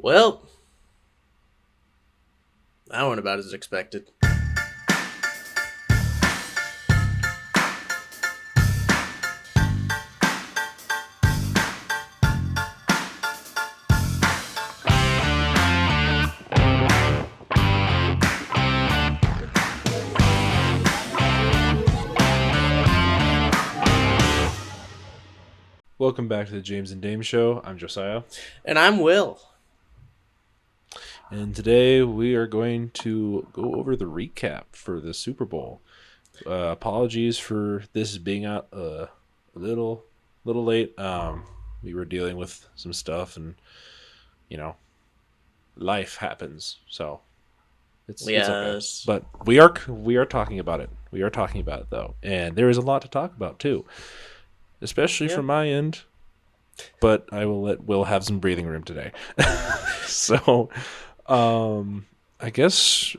Well, that went about as expected. Welcome back to the James and Dame Show. I'm Josiah, And I'm Will. and today we are going to go over the recap for the Super Bowl. Apologies for this being out a little late. We were dealing with some stuff, and you know, life happens, so it's okay. Yes. But we are talking about it. We are talking about it though, and there is a lot to talk about too, especially Yep. from my end. But I will let Will have some breathing room today. So, I guess,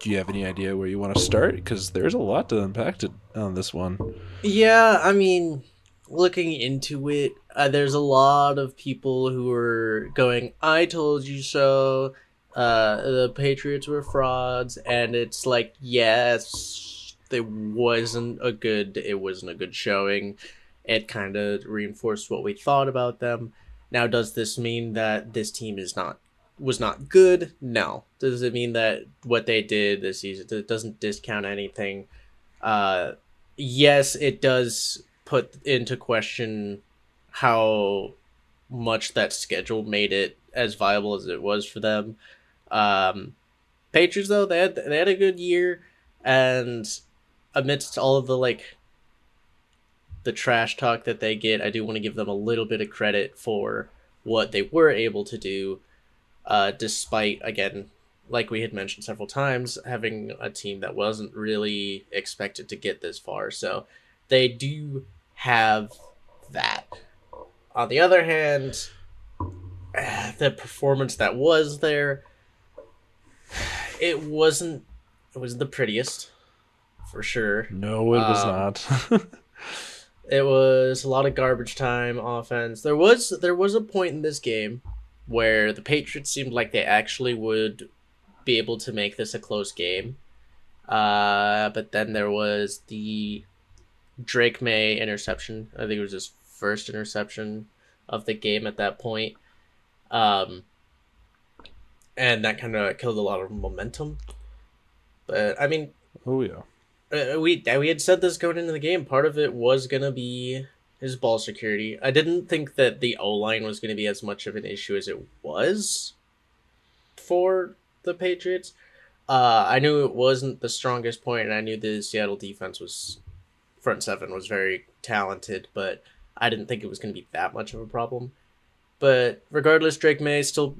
do you have any idea where you want to start? Because there's a lot to unpack on this one. Yeah, I mean, looking into it, there's a lot of people who are going, I told you so. The Patriots were frauds, and it's like, yes, it wasn't a good showing. It kind of reinforced what we thought about them. Now, does this mean that this team was not good? No. Does it mean that what they did this season, it doesn't discount anything? Uh, yes, it does put into question how much that schedule made it as viable as it was for them. Um, Patriots though, they had a good year, and amidst all of the trash talk that they get, I do want to give them a little bit of credit for what they were able to do, despite, again, like we had mentioned several times, having a team that wasn't really expected to get this far. So they do have that. On the other hand, the performance that was there, it wasn't it was the prettiest for sure. No, it was Um, not. it was a lot of garbage time offense. There was a point in this game where the Patriots seemed like they actually would be able to make this a close game. But then there was the Drake May interception. I think it was his first interception of the game at that point. Um, and that kind of killed a lot of momentum. But I mean, Oh yeah. we had said this going into the game. Part of it was gonna be his ball security. I didn't think that the O line was gonna be as much of an issue as it was for the Patriots. I knew it wasn't the strongest point, and I knew the Seattle defense was front seven was very talented, but I didn't think it was going to be that much of a problem. But regardless, Drake May still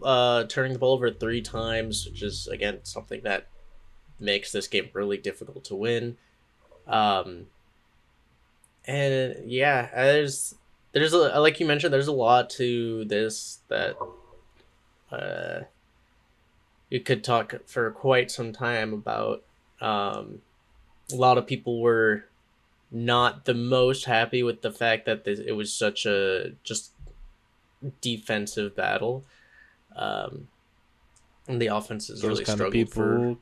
turning the ball over 3 times, which is again something that makes this game really difficult to win. Um, and yeah, like you mentioned, there's a lot to this that uh, you could talk for quite some time about. A lot of people were not the most happy with the fact that it was such a just defensive battle. Um, and the offense has Those really kind of struggled for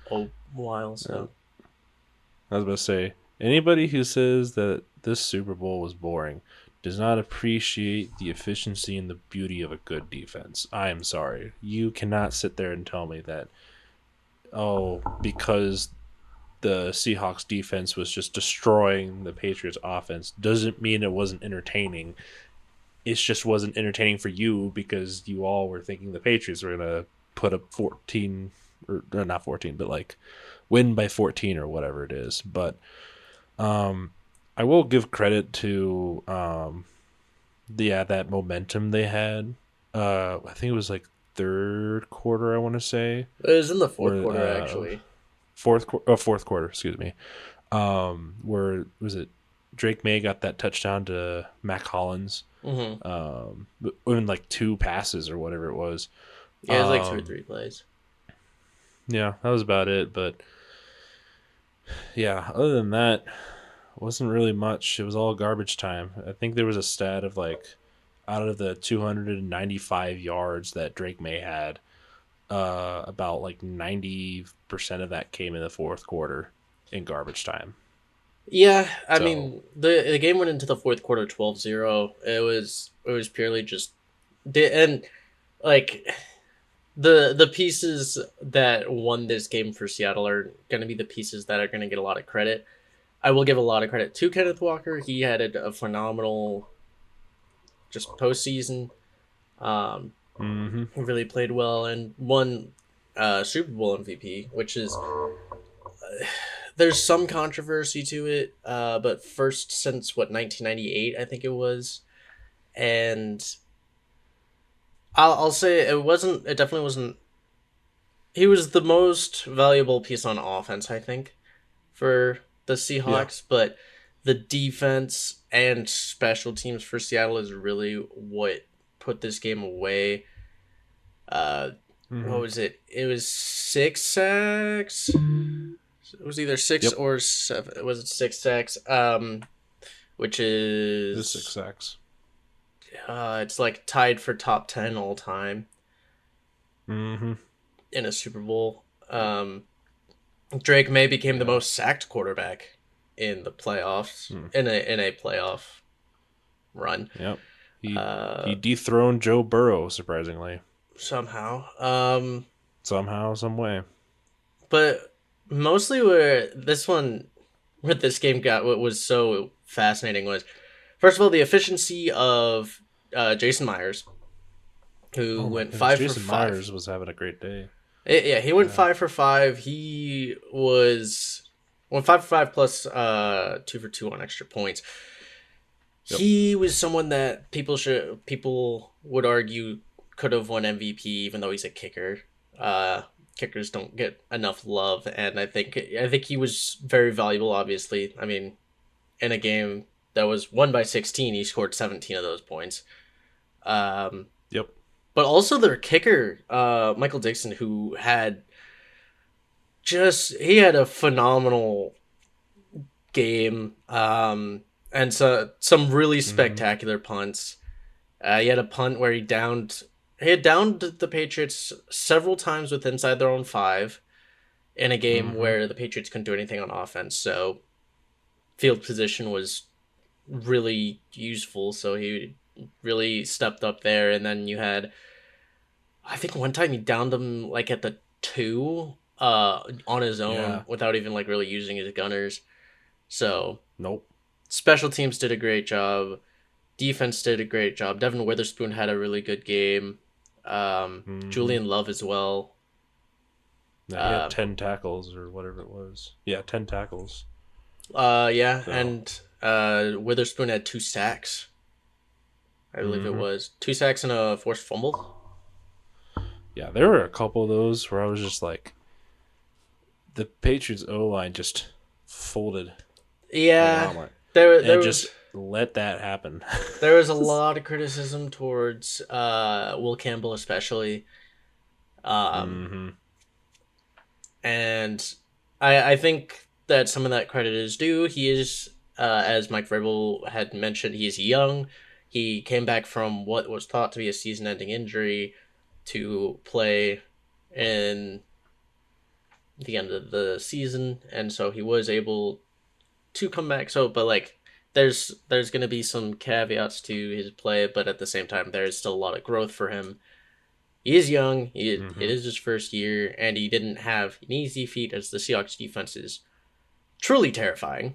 people. a while. uh, So I was about to say, anybody who says that this Super Bowl was boring does not appreciate the efficiency and the beauty of a good defense. I am sorry. You cannot sit there and tell me that, oh, because the Seahawks defense was just destroying the Patriots offense doesn't mean it wasn't entertaining. It just wasn't entertaining for you because you all were thinking the Patriots were going to put up 14, or not 14, but like win by 14 or whatever it is. But I will give credit to that momentum they had. I think it was like third quarter, I want to say, it was in the fourth where quarter actually. fourth quarter, excuse me. Where was it? Drake May got that touchdown to Mac Hollins. Mm-hmm. In like 2 passes or whatever it was. Yeah, it was like two or three plays. Yeah, that was about it. But yeah, other than that, wasn't really much. It was all garbage time. I think there was a stat of like out of the 295 yards that Drake May had, about like 90% of that came in the fourth quarter in garbage time. Yeah, I So, mean the game went into the fourth quarter 12-0. It was purely just and like the pieces that won this game for Seattle are going to be the pieces that are going to get a lot of credit. I will give a lot of credit to Kenneth Walker. He had a phenomenal just postseason. Um, mm-hmm. he really played well and won Super Bowl MVP, which is there's some controversy to it, but first since what 1998 I think it was, and I'll say it wasn't. It definitely wasn't. He was the most valuable piece on offense, I think, for the Yeah. Seahawks, but the defense and special teams for Seattle is really what put this game away. Uh, what Mm-hmm. was it? It was 6 sacks. It was either six Yep. or seven. Was it 6 sacks? Which It was six is sacks. it's like tied for top 10 all time Mm-hmm. in a Super Bowl. Drake May became the Yeah. most sacked quarterback in the playoffs Mm. in a playoff run. Yep. He Uh, dethroned Joe Burrow, surprisingly. somehow. Somehow, some way. But mostly where this one, what this game got, what was so fascinating was, first of all, the efficiency of Jason Myers, who Oh my went goodness. five for Jason five. Myers was having a great day. Yeah, he went Yeah. 5 for 5. He went 5 for 5 plus 2 for 2 on extra points. Yep. He was someone that people would argue could have won MVP, even though he's a kicker. Kickers don't get enough love, and I think he was very valuable. Obviously, I mean, in a game that was won by 16, he scored 17 of those points. Um, Yep. but also their kicker, Michael Dixon, who he had a phenomenal game. And so some really Mm-hmm. spectacular punts. He had a punt where he had downed the Patriots several times with inside their own 5 in a game Mm-hmm. where the Patriots couldn't do anything on offense. So field position was really useful. So he really stepped up there. And then you had, I think one time he downed them like at the 2 on his own Yeah. without even like really using his gunners. So Nope. special teams did a great job. Defense did a great job. Devin Witherspoon had a really good game. Mm-hmm. Julian Love as well. Yeah, he had Uh, 10 tackles or whatever it was. Yeah, 10 tackles. yeah, So, and Witherspoon had 2 sacks. I believe it mm-hmm. was 2 sacks and a forced fumble. Yeah, there were a couple of those where I was just like, the Patriots O line just folded like an Yeah, omelet there and was just let that happen. there was a lot of criticism towards Will Campbell especially, um, Mm-hmm. and I think that some of that credit is due. He is, as Mike Vrabel had mentioned, he is young. He came back from what was thought to be a season-ending injury to play in the end of the season, and so he was able to come back. So, but like, there's going to be some caveats to his play, but at the same time, there is still a lot of growth for him. He is young. It Mm-hmm. is his first year, and he didn't have an easy feat as the Seahawks defense is truly terrifying.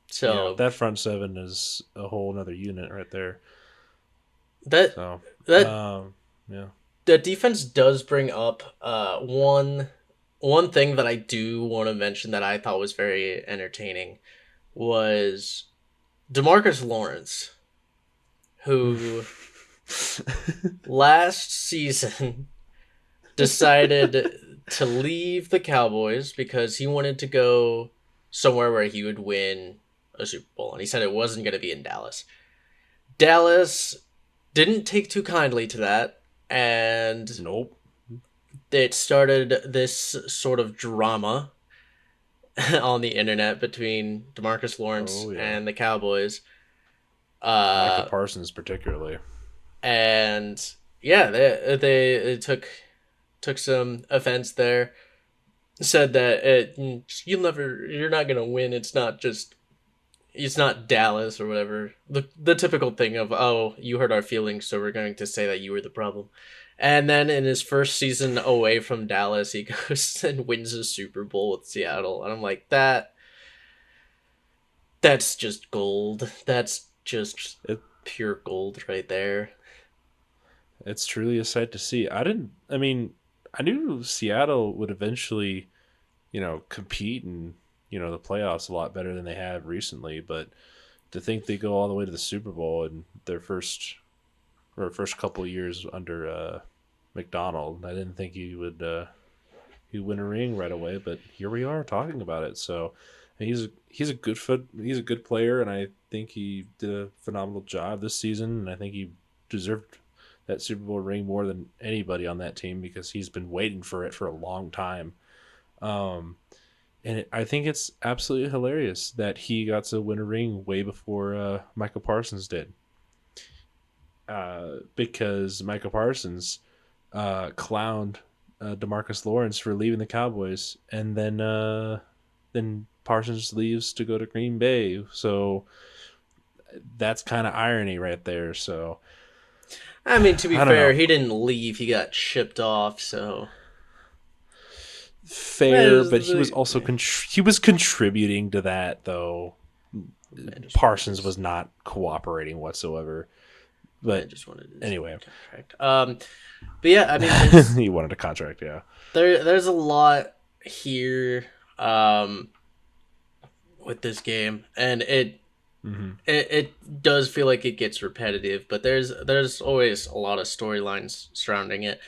Yeah, So that front seven is a whole nother unit right there. that So, that yeah. that defense does bring up one thing that I do want to mention that I thought was very entertaining was DeMarcus Lawrence, who last season decided to leave the Cowboys because he wanted to go somewhere where he would win a Super Bowl, and he said it wasn't going to be in Dallas. Dallas didn't take too kindly to that, and Nope. it started this sort of drama on the internet between DeMarcus Lawrence Oh, yeah. and the Cowboys. Micah Uh, Parsons particularly. and yeah, they took some offense there. Said that you're not gonna win. It's not Dallas or whatever. The typical thing of, oh, you hurt our feelings, so we're going to say that you were the problem. And then in his first season away from Dallas, he goes and wins a Super Bowl with Seattle, and I'm like, that's just gold. That's just It pure gold right there. it's truly a sight to see. I mean, I knew Seattle would eventually, compete in, the playoffs a lot better than they have recently, but to think they go all the way to the Super Bowl in their first couple of years under McDonald, I didn't think he'd win a ring right away, but here we are talking about it. So he's a good player, and I think he did a phenomenal job this season, and I think he deserved that Super Bowl ring more than anybody on that team because he's been waiting for it for a long time. Um, I think it's absolutely hilarious that he got to win a ring way before Michael Parsons did. Because Michael Parsons clowned Demarcus Lawrence for leaving the Cowboys, and then Parsons leaves to go to Green Bay. So that's kind of irony right there. So I mean, to be I don't fair, know. he didn't leave. He got shipped off, so. Fair, but he was also he was contributing to that though. Man just wanted Parsons his was not cooperating whatsoever. man But just wanted his anyway, contract. But yeah, I mean, there's he wanted a contract. Yeah. there's a lot here um with this game, and Mm-hmm. it does feel like it gets repetitive, but there's always a lot of storylines surrounding it.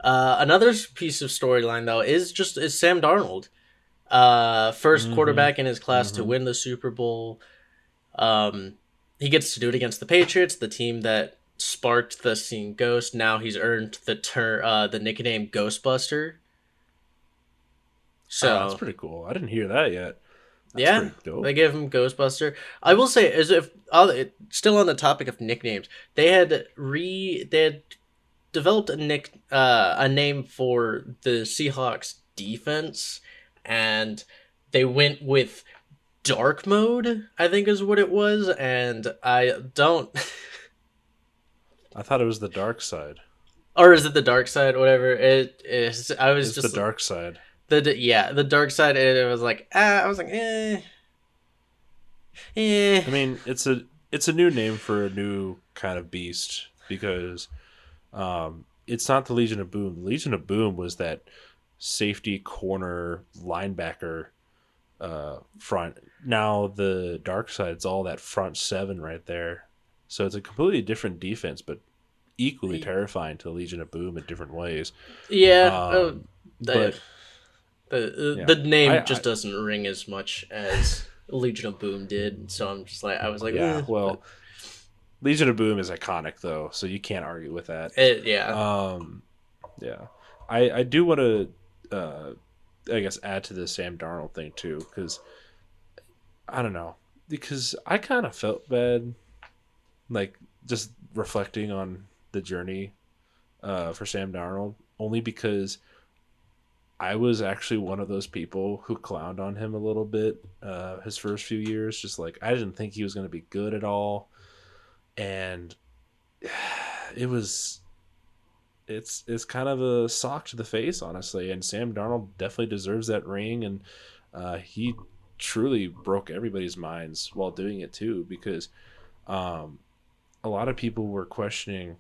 Another piece of storyline though is Sam Darnold, first Mm-hmm. quarterback in his class to Mm-hmm. win the Super Bowl. Um, he gets to do it against the Patriots, the team that sparked the scene Ghost. Now he's earned the nickname Ghostbuster. Oh, that's So pretty cool. I didn't hear that yet. That's yeah, pretty they dope. gave him Ghostbuster. I will say, as if still on the topic of nicknames, they had developed a name for the Seahawks defense, and they went with dark mode, I think is what it was, and I don't. I thought it was the dark side. Or is it the dark side? Whatever it is. I was It's the just dark side. the dark side, and it was like I was like eh. I mean, it's a new name for a new kind of beast because it's not the Legion of Boom. The Legion of Boom was that safety corner linebacker front. Now the dark side's all that front seven right there. So it's a completely different defense, but equally terrifying to the Legion of Boom in different ways. Yeah. The But the yeah, name just doesn't ring as much as Legion of Boom did, so I'm just like I was like yeah. but Well, Legion of Boom is iconic though, so you can't argue with that. yeah. Um, yeah, I do want to, I guess, add to the Sam Darnold thing too, because I don't know, because I kind of felt bad, like just reflecting on the journey, for Sam Darnold, only because I was actually one of those people who clowned on him a little bit, his first few years. Just like I didn't think he was going to be good at all, and it was it's kind of a sock to the face, honestly. And Sam Darnold definitely deserves that ring, and he truly broke everybody's minds while doing it too, because um, a lot of people were questioning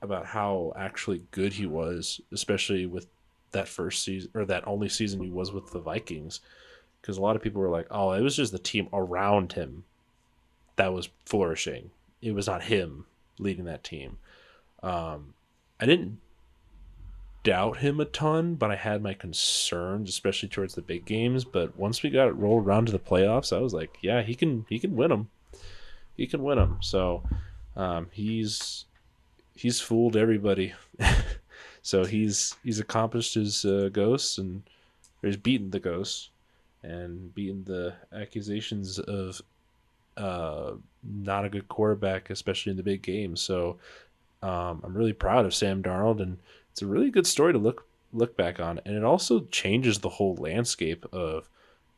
about how actually good he was, especially with that first season or that only season he was with the Vikings. Because a lot of people were like, "Oh, it was just the team around him that was flourishing. It was not him leading that team." I didn't doubt him a ton, but I had my concerns, especially towards the big games. But once we got it rolled around to the playoffs, I was like, "Yeah, he can win them. He can win them." So he's fooled everybody. So he's accomplished his ghosts, and or he's beaten the ghosts and beaten the accusations of not a good quarterback, especially in the big games. So I'm really proud of Sam Darnold, and it's a really good story to look back on. And it also changes the whole landscape of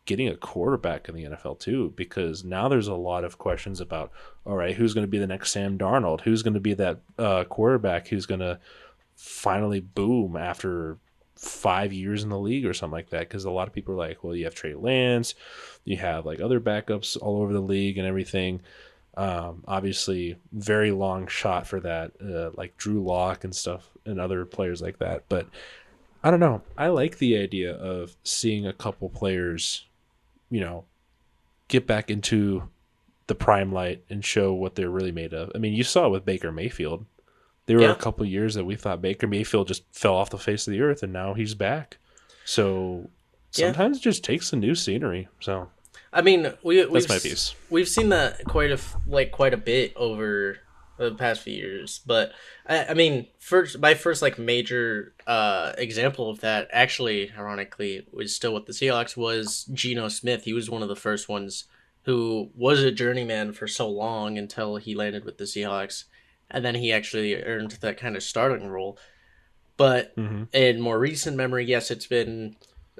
getting a quarterback in the NFL too, because now there's a lot of questions about, all right, who's going to be the next Sam Darnold? Who's going to be that quarterback who's going to finally boom after 5 years in the league or something like that? Because a lot of people are like, well, you have Trey Lance, you have like other backups all over the league and everything. Obviously, very long shot for that, like Drew Lock and stuff and other players like that. But I don't know. I like the idea of seeing a couple players, get back into the prime light and show what they're really made of. I mean, you saw it with Baker Mayfield. There were a Yeah, couple years that we thought Baker Mayfield just fell off the face of the earth, and now he's back. So yeah. sometimes it just takes a new scenery. So I mean, that's my piece. we've seen that quite a bit over the past few years. But I mean, first my first like major example of that, actually, ironically, was still with the Seahawks, was Geno Smith. He was one of the first ones who was a journeyman for so long until he landed with the Seahawks, and then he actually earned that kind of starting role. But Mm-hmm. in more recent memory, yes, it's been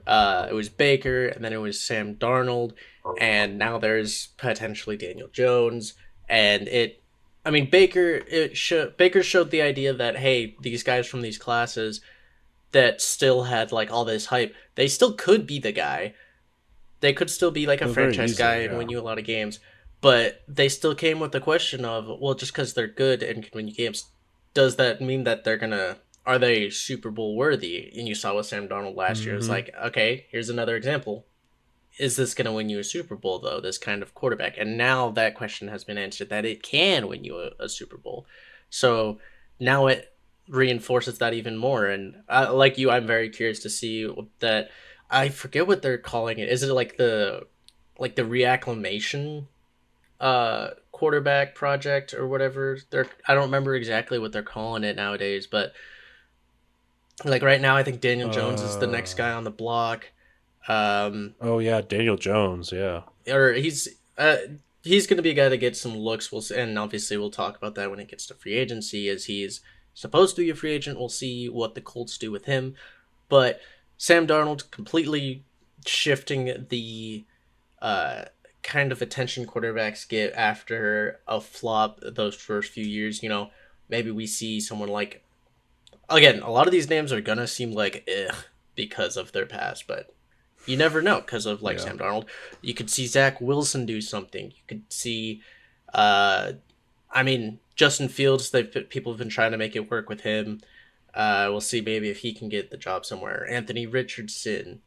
it was Baker, and then it was Sam Darnold, and now there's potentially Daniel Jones, and it. I mean, Baker showed the idea that, hey, these guys from these classes that still had like all this hype, they still could be the guy. They could still be like a Well, very franchise guy easily, and yeah. win you a lot of games, but they still came with the question of, well, just because they're good and can win you games, does that mean that they're gonna are they Super Bowl worthy? And you saw with Sam Darnold last year, it's Mm-hmm. like, okay, here's another example. Is this gonna win you a Super Bowl though? This kind of quarterback, and now that question has been answered that it can win you a Super Bowl. So now it reinforces that even more. And like you, I'm very curious to see that. I forget what they're calling it. Is it like the reacclimation quarterback project or whatever? They're I don't remember exactly what they're calling it nowadays, but like right now I think Daniel Jones is the next guy Uh, on the block. Um oh yeah, Daniel Jones. Yeah. or he's going to be a guy to get some looks. And obviously we'll talk about that when it gets to free agency, as he's supposed to be a free agent. We'll see what the Colts do with him. But Sam Darnold completely shifting the uh, kind of attention quarterbacks get after a flop those first few years. Maybe we see someone like, again, a lot of these names are gonna seem like because of their past, but you never know because of like Yeah. Sam Darnold. You could see Zach Wilson do something. You could see, uh, I mean, Justin Fields. People have been trying to make it work with him. We'll see maybe if he can get the job somewhere. Anthony Richardson,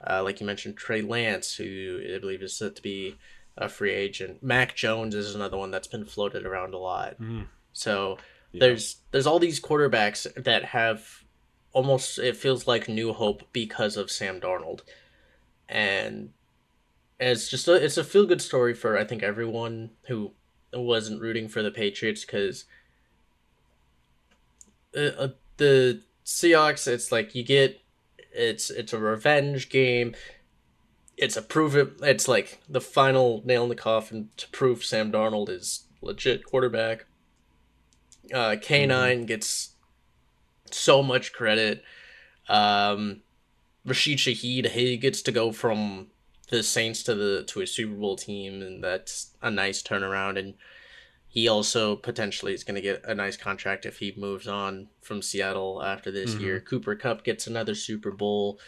like you mentioned, Trey Lance, who I believe is set to be a free agent. Mac Jones is another one that's been floated around a lot. Mm, So yeah. there's all these quarterbacks that have almost, it feels like, new hope because of Sam Darnold, and it's a feel good story for, I think, everyone who wasn't rooting for the Patriots, because the Seahawks, it's like you get, it's a revenge game. It's a prove it. It's like the final nail in the coffin to prove Sam Darnold is legit quarterback. Mm-hmm. K9 gets so much credit. Um, Rashid Shaheed, he gets to go from the Saints to a Super Bowl team, and that's a nice turnaround. And he also potentially is going to get a nice contract if he moves on from Seattle after this Mm-hmm. year. Cooper Cup gets another Super Bowl.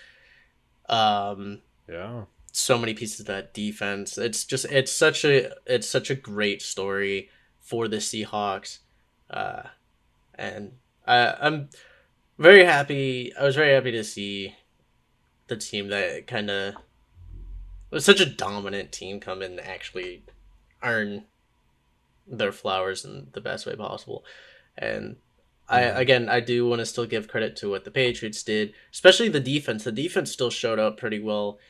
Um, Yeah. so many pieces of that defense. It's such a great story for the Seahawks, uh, and I'm very happy. I was very happy to see the team that kind of was such a dominant team come in and actually earn their flowers in the best way possible. And Mm-hmm. I do want to still give credit to what the Patriots did, especially the defense. The defense still showed up pretty well.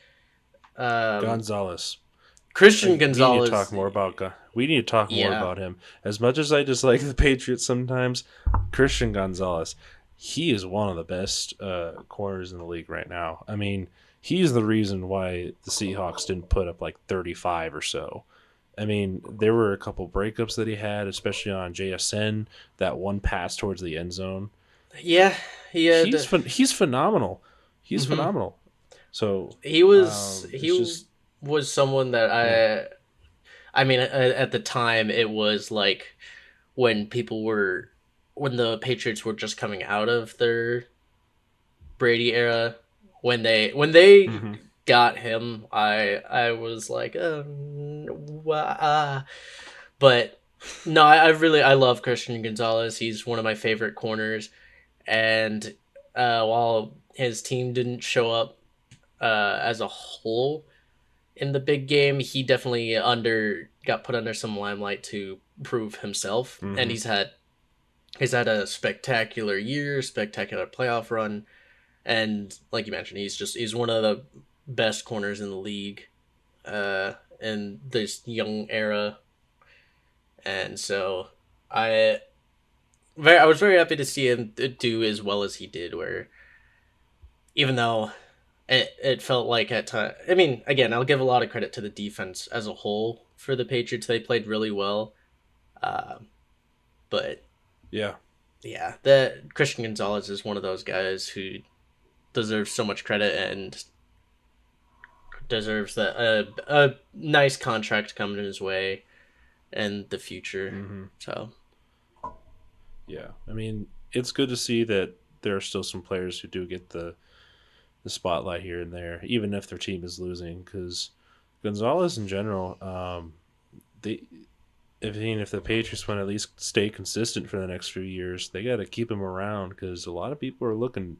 Um, Gonzalez. Christian We need to Gonzalez, talk more about we need to talk more yeah, about him. As much as I dislike the Patriots sometimes, Christian Gonzalez, he is one of the best corners in the league right now. I mean, he's the reason why the Seahawks didn't put up like 35 or so. I mean, there were a couple breakups that he had, especially on JSN. That one pass towards the end zone. Yeah, he had. He's phenomenal. He's Hmm. phenomenal. So He it's just was someone that yeah. I mean, at the time, it was like when people were when the Patriots were just coming out of their Brady era. When they Hmm. got him, I was like, but no, I love Christian Gonzalez. He's one of my favorite corners, and while his team didn't show up as a whole in the big game, he definitely under got put under some limelight to prove himself, and Hmm. he's had a spectacular year, spectacular playoff run, and like you mentioned, he's one of the best corners in the league, in this young era, and so I I was very happy to see him do as well as he did. Where even though it felt like at time. I mean, again, I'll give a lot of credit to the defense as a whole for the Patriots. They played really well, uh, but Yeah. yeah, the Christian Gonzalez is one of those guys who deserves so much credit and deserves a nice contract coming his way in the future. Hmm. So Yeah. I mean, it's good to see that there are still some players who do get the spotlight here and there, even if their team is losing. Because Gonzalez in general, they if the Patriots want to at least stay consistent for the next few years, they got to keep him around because a lot of people are looking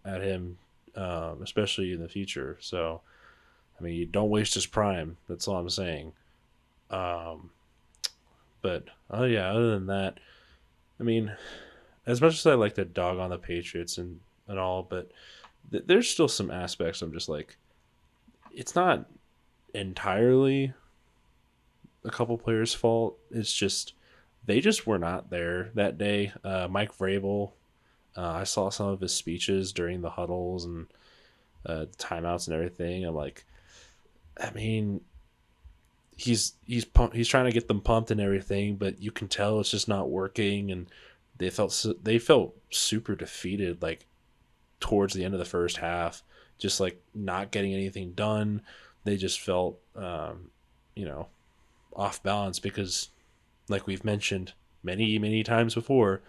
at him, especially in the future. So, I mean, you don't waste his prime. That's all I'm saying. Um, but oh yeah, other than that, I mean, as much as I like to dog on the Patriots and all, but there's still some aspects I'm just like, it's not entirely a couple players' fault. It's just they just were not there that day. Mike Vrabel, I saw some of his speeches during the huddles and timeouts and everything. I'm like, I mean, he's trying to get them pumped and everything, but you can tell it's just not working. And they felt super defeated, like towards the end of the first half, just like not getting anything done. They just felt, you know, off balance because, like we've mentioned many times before,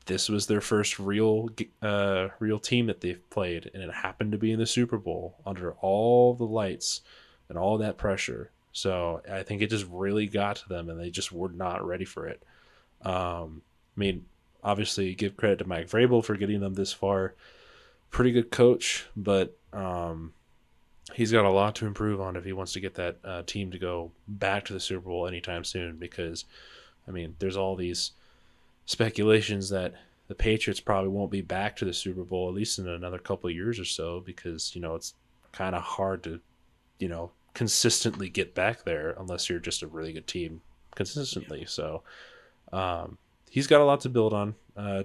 this was their first real team that they've played, and it happened to be in the Super Bowl under all the lights and all that pressure. So I think it just really got to them, and they just were not ready for it. I mean, obviously, give credit to Mike Vrabel for getting them this far. Pretty good coach, but he's got a lot to improve on if he wants to get that team to go back to the Super Bowl anytime soon. Because, I mean, there's all these speculations that the Patriots probably won't be back to the Super Bowl at least in another couple of years or so because it's kind of hard to consistently get back there unless you're just a really good team consistently. So he's got a lot to build on.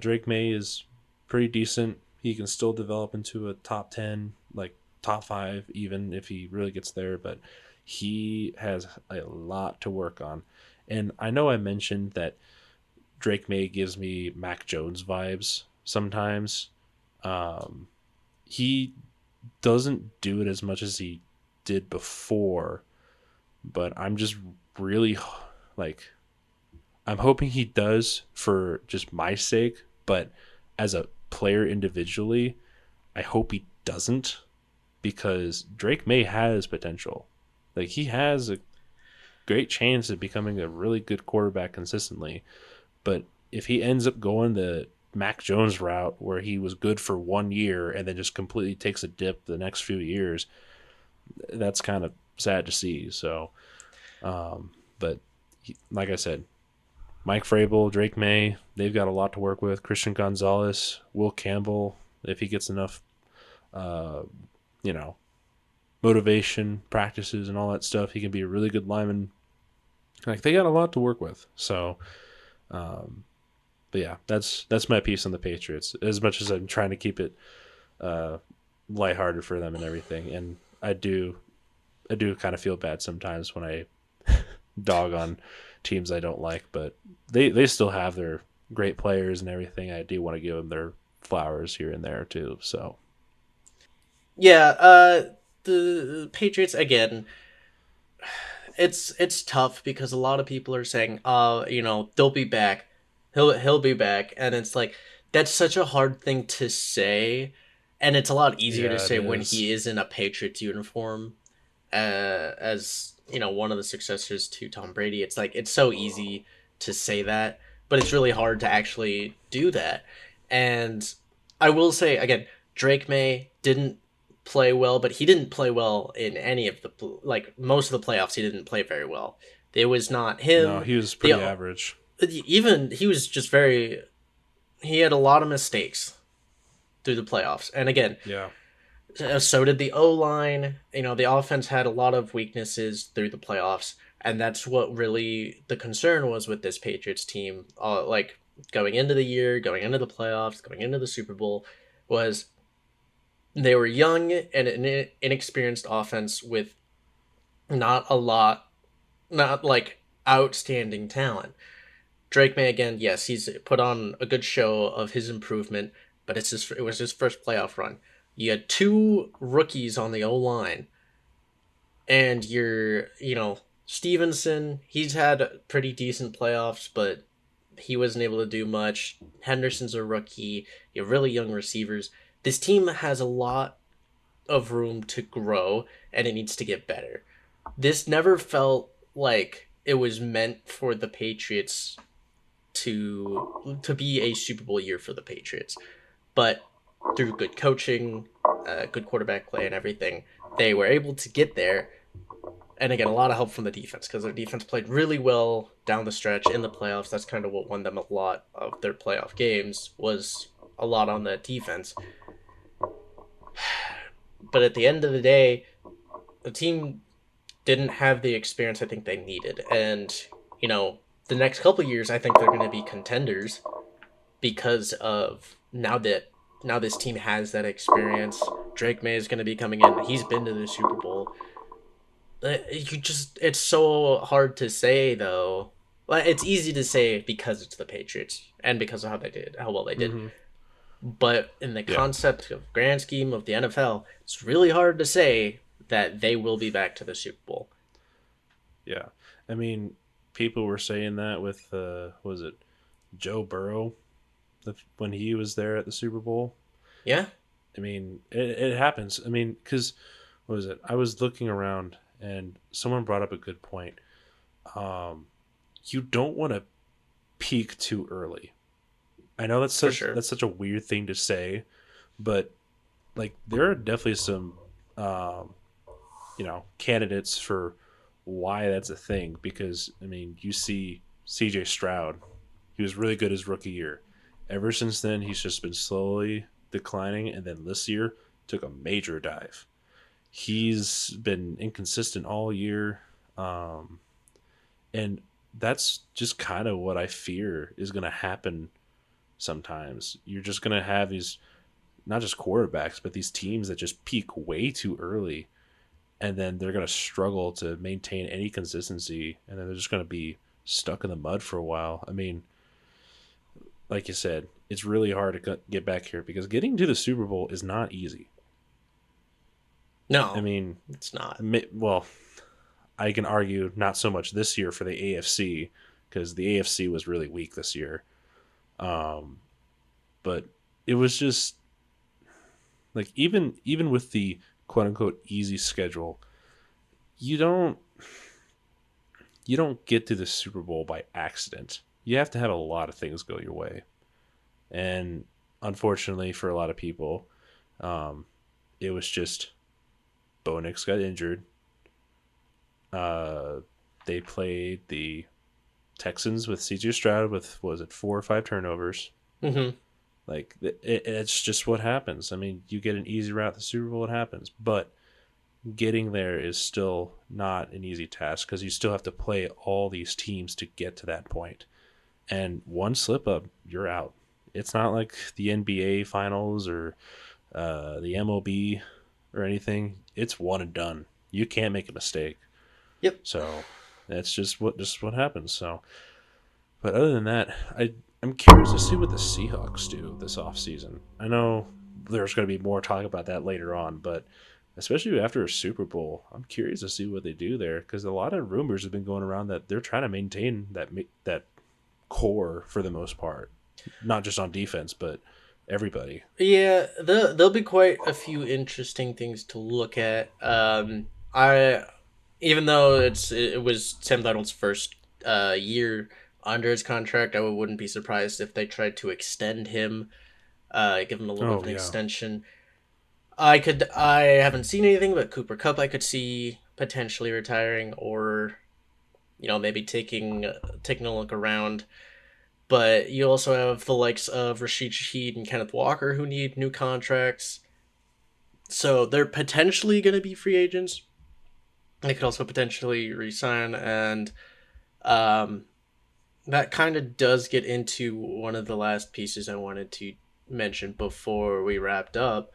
Drake May is pretty decent. He can still develop into a top 10, like top 5 even if he really gets there, but he has a lot to work on. And I know I mentioned that Drake May gives me Mac Jones vibes sometimes. Um, he doesn't do it as much as he did before, but I'm just really like I'm hoping he does for just my sake, but as a player individually, I hope he doesn't because Drake May has potential. Like he has a great chance of becoming a really good quarterback consistently. But if he ends up going the Mac Jones route where he was good for 1 year and then just completely takes a dip the next few years, that's kind of sad to see. So, but like I said, Mike Vrabel, Drake May, they've got a lot to work with. Christian Gonzalez, Will Campbell, if he gets enough, uh, you know, motivation, practices, and all that stuff, he can be a really good lineman. Like they got a lot to work with. So, um, but yeah, that's my piece on the Patriots. As much as I'm trying to keep it uh, lighthearted for them and everything, and I do kind of feel bad sometimes when I dog on teams I don't like, but they still have their great players and everything. I do want to give them their flowers here and there too. So Yeah, the Patriots again. It's tough because a lot of people are saying, they'll be back. He'll be back," and it's like that's such a hard thing to say, and it's a lot easier to yeah, it say when is. he is in a Patriots uniform, as one of the successors to Tom Brady. It's like it's so easy to say that, but it's really hard to actually do that. And I will say again, Drake May didn't play well, but he didn't play well in any of the most of the playoffs. He didn't play very well. It was not No, him. he was The pretty average. even he was just very. He had a lot of mistakes through the playoffs, and again, Yeah. so did the O line. The offense had a lot of weaknesses through the playoffs, and that's what really the concern was with this Patriots team. Like going into the year, going into the playoffs, going into the Super Bowl, was they were young and an inexperienced offense with not a lot, not like outstanding talent. Drake May again, yes, he's put on a good show of his improvement, but it was his first playoff run. You had two rookies on the O line, and Stevenson. He's had pretty decent playoffs, but he wasn't able to do much. Henderson's a rookie. You have really young receivers. This team has a lot of room to grow, and it needs to get better. This never felt like it was meant for the Patriots to be a Super Bowl year for the Patriots. But through good coaching, good quarterback play, and everything, they were able to get there. And again, a lot of help from the defense because their defense played really well down the stretch in the playoffs. That's kind of what won them a lot of their playoff games was a lot on the defense. But at the end of the day, the team didn't have the experience I think they needed. And, the next couple years, I think they're going to be contenders because of now this team has that experience. Drake May is going to be coming in. He's been to the Super Bowl. It's so hard to say though. Well, it's easy to say because it's the Patriots and because of how well they did. Hmm. But in the Yeah. concept of grand scheme of the NFL, it's really hard to say that they will be back to the Super Bowl. Yeah. I mean, people were saying that with was it Joe Burrow when he was there at the Super Bowl. Yeah, I mean, it happens. I mean, because what was it? I was looking around and someone brought up a good point. Um, you don't want to peak too early. I know for sure. that's such a weird thing to say, but like there are definitely some um, candidates for why that's a thing because I mean, you see CJ Stroud, he was really good his rookie year. Ever since then, he's just been slowly declining and then this year took a major dive. He's been inconsistent all year. Um, and that's just kind of what I fear is going to happen sometimes. You're just going to have these not just quarterbacks, but these teams that just peak way too early and then they're going to struggle to maintain any consistency and then they're just going to be stuck in the mud for a while. I mean, like you said, it's really hard to get back here because getting to the Super Bowl is not easy. I No, mean, it's not. well, I can argue not so much this year for the AFC because the AFC was really weak this year. Um, but it was just like even with the quote unquote easy schedule, you don't you don't get to the Super Bowl by accident. You have to have a lot of things go your way, and unfortunately for a lot of people, um, it was just Bo Nix got injured. Uh, they played the Texans with CJ Stroud with was it 4 or 5 turnovers. Hmm. Like it's just what happens. I mean, you get an easy route to the Super Bowl, it happens. But getting there is still not an easy task because you still have to play all these teams to get to that point. And one slip up, you're out. It's not like the NBA finals or the MLB or anything. It's one and done. You can't make a mistake. Yep. So That's just what happens. So, but other than that, I'm curious to see what the Seahawks do this offseason. I know there's going to be more talk about that later on, but especially after a Super Bowl, I'm curious to see what they do there because a lot of rumors have been going around that they're trying to maintain that core for the most part, not just on defense, but everybody. Yeah, there'll be quite a few interesting things to look at. I even though it was Sam Darnold's first year under his contract, I wouldn't be surprised if they tried to extend him, give him a little bit of Oh an yeah. extension. I haven't seen anything, but Cooper Cup I could see potentially retiring, or maybe taking a look around. But you also have the likes of Rashid Shaheed and Kenneth Walker who need new contracts. So they're potentially going to be free agents. They could also potentially resign, and um, that kind of does get into one of the last pieces I wanted to mention before we wrapped up.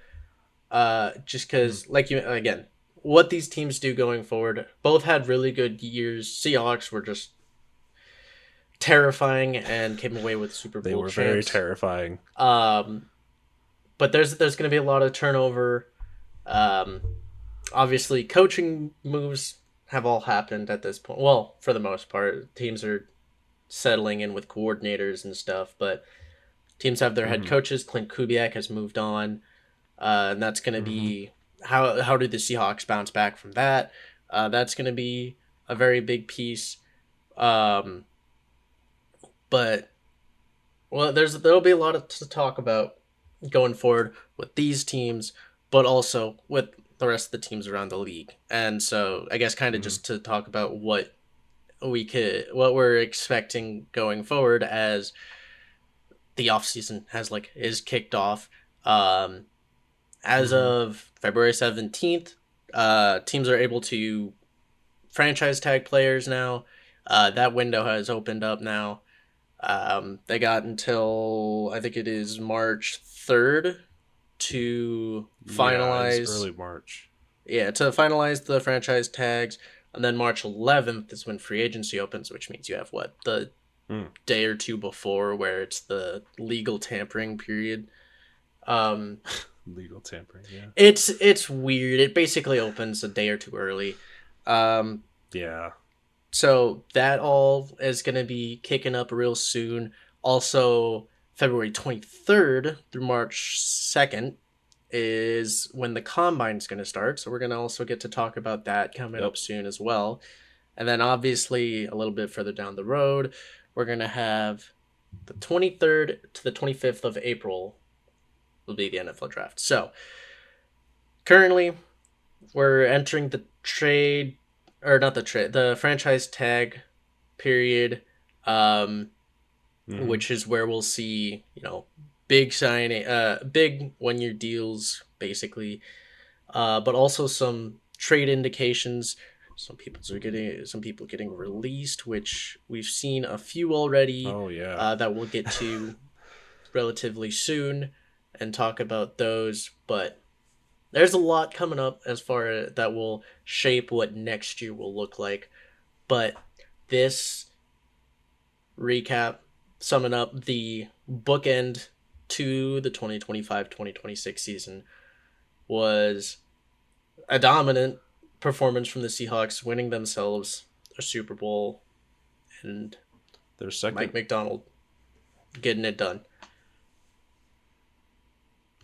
Just Mm. because, like you again, what these teams do going forward, both had really good years. Seahawks were just terrifying and came away with Super They Bowl were very champs. terrifying. Um, but there's going to be a lot of turnover. Um, Obviously, coaching moves have all happened at this point. Well, for the most part, teams are settling in with coordinators and stuff, but teams have their head Mm-hmm. coaches. Clint Kubiak has moved on, and that's going to Mm-hmm. be how do the Seahawks bounce back from that? That's going to be a very big piece. Um, but well, there'll be a lot to talk about going forward with these teams, but also with the rest of the teams around the league. And so, I guess kind of Mm-hmm. just to talk about what we're expecting going forward as the offseason is kicked off. Um, as Mm-hmm. of February 17th, teams are able to franchise tag players now. That window has opened up now. They got until I think it is March 3rd to Yeah, it was finalize. early March. Yeah, to finalize the franchise tags, and then March 11th is when free agency opens, which means you have the Mm. day or two before where it's the legal tampering period. Um, Legal tampering. Yeah. it's weird. It basically opens a day or two early. Um, Yeah. So that all is going to be kicking up real soon. Also, February 23rd through March 2nd is when the combine's going to start. So we're going to also get to talk about that coming Yep. up soon as well. And then obviously a little bit further down the road, we're going to have the 23rd to the 25th of April will be the NFL draft. So currently we're entering the trade or not the trade, the franchise tag period, um, Mm-hmm. which is where we'll see big signing, big 1 year deals basically, but also some trade indications. Some people getting released, which we've seen a few already. Oh yeah. That we'll get to relatively soon and talk about those, but. There's a lot coming up as far as that will shape what next year will look like. But this recap, summing up the bookend to the 2025-2026 season, was a dominant performance from the Seahawks, winning themselves a Super Bowl, and Their second. Mike McDonald getting it done.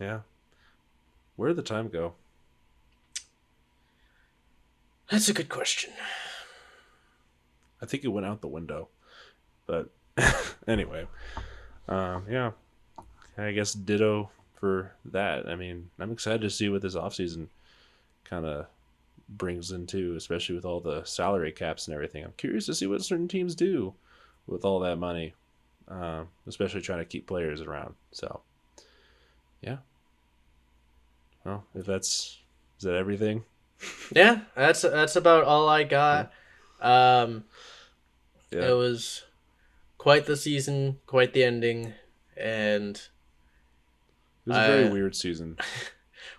Yeah. Where did the time go? That's a good question. I think it went out the window. But anyway, yeah. I guess ditto for that. I mean, I'm excited to see what this offseason kind of brings into, especially with all the salary caps and everything. I'm curious to see what certain teams do with all that money, especially trying to keep players around. So, yeah. Well, if that's is that everything? Yeah, that's about all I Yeah. got. Um, it Yeah. was quite the season, quite the ending, and It was a very I weird season.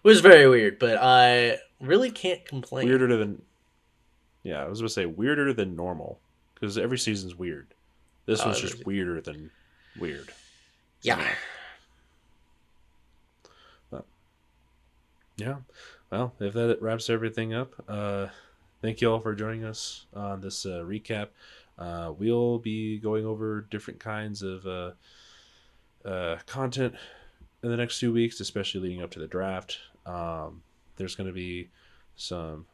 was very weird, but I really can't complain. Weirder than Yeah, I was going to say weirder than normal because every season's weird. This one's just weirder than weird. Yeah. But, yeah. Well, if that wraps everything up, thank you all for joining us on this recap. We'll be going over different kinds of content in the next 2 weeks, especially leading up to the draft. There's going to be some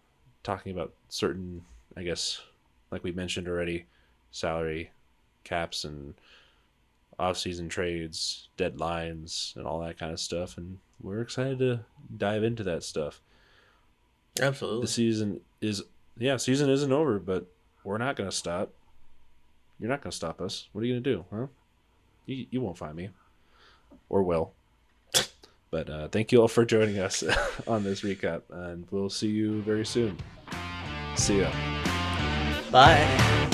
talking about certain, I guess, like we mentioned already, salary caps and off-season trades, deadlines, and all that kind of stuff. And we're excited to dive into that stuff. Absolutely. The season isn't over, but we're not going to stop. You're not going to stop us. What are you going to do, huh? You won't find me. Or will. But thank you all for joining us on this recap, and we'll see you very soon. See ya. Bye.